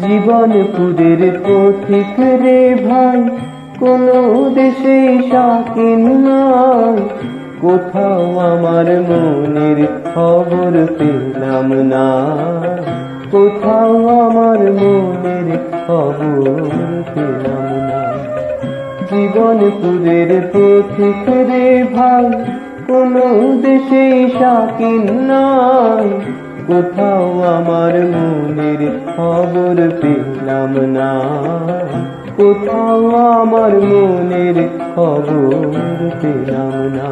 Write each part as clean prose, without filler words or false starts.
জীবনপুরের পথিক রে ভাই, কোনো দেশে শাকিন নাই। কোথাও আমার মনের খবর পেলাম না, কোথাও আমার মনের খবর পেলাম না। জীবনপুরের পথিক রে ভাই, কোনো দেশে শাকিন নাই। কোথাও আমার মনের খবর পেলাম না, কোথাও আমার মনের খবর পেলাম না।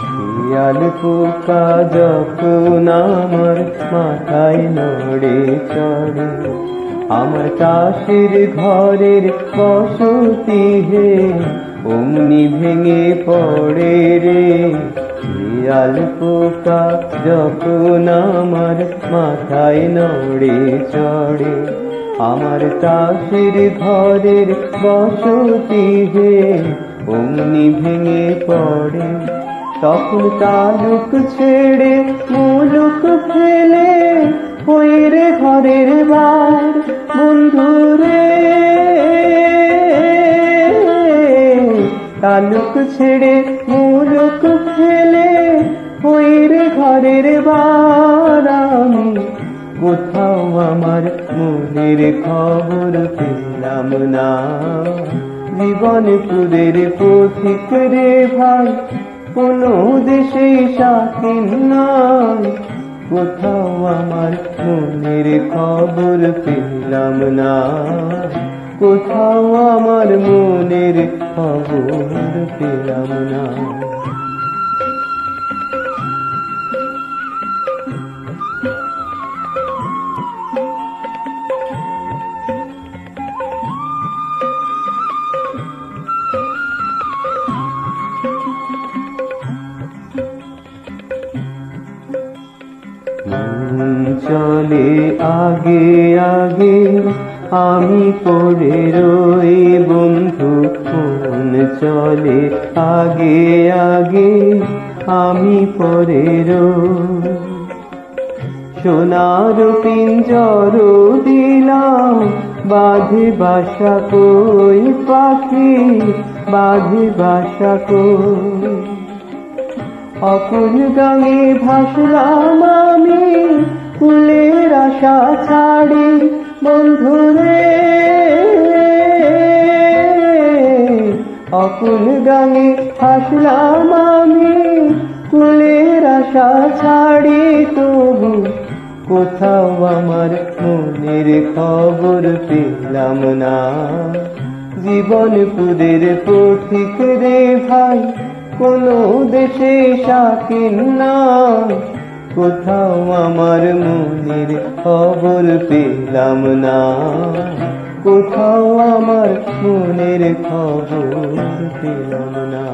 শিয়াল পোকা যখন আমার মাথায় নড়ে চড়ে, আমার কাশের ঘরের বসতি হে অমনি ভেঙে পড়ে রে। শিয়াল পোকা যখন আমার মাথায় নড়ে চড়ে, আমার কাশের ঘরের বসতি হে অমনি ভেঙে পড়ে। তখন তালুক ছেড়ে মুলুক ফেলে হই রে ঘরের বার বন্ধুরে। তালুক ছেড়ে মুলুক ফেলে হই রে ঘরের বার আমি। কোথাও আমার মনের খবর পেলাম না। জীবনপুরের পথিক রে ভাই, কোনো দেশে শাকিন নাই। কোথাও আমার মনের খবর পেলাম না, কোথাও আমার মনের খবর পেলাম না। চলে আগে আগে আমি পড়ে রই বন্ধু, মন চলে আগে আগে আমি পড়ে রই। সোনার পিঞ্জর দিলাম বাঁধে বাসা কই পাখি, বাঁধে বাসা কই। অকুল গাঙে ভাসলাম আমি কুলের আশা ছাড়ি বন্ধুরে। অকুল গাঙে ভাসলাম আমি কুলের আশা ছাড়ি, তবু কোথাও আমার মনের খবর পেলাম না। জীবনপুরের পথিক রে ভাই, কোনো দেশে শাকিন নাই। কোথাও আমার মনের খবর পেলাম না, কোথাও আমার মনের খবর পেলাম না।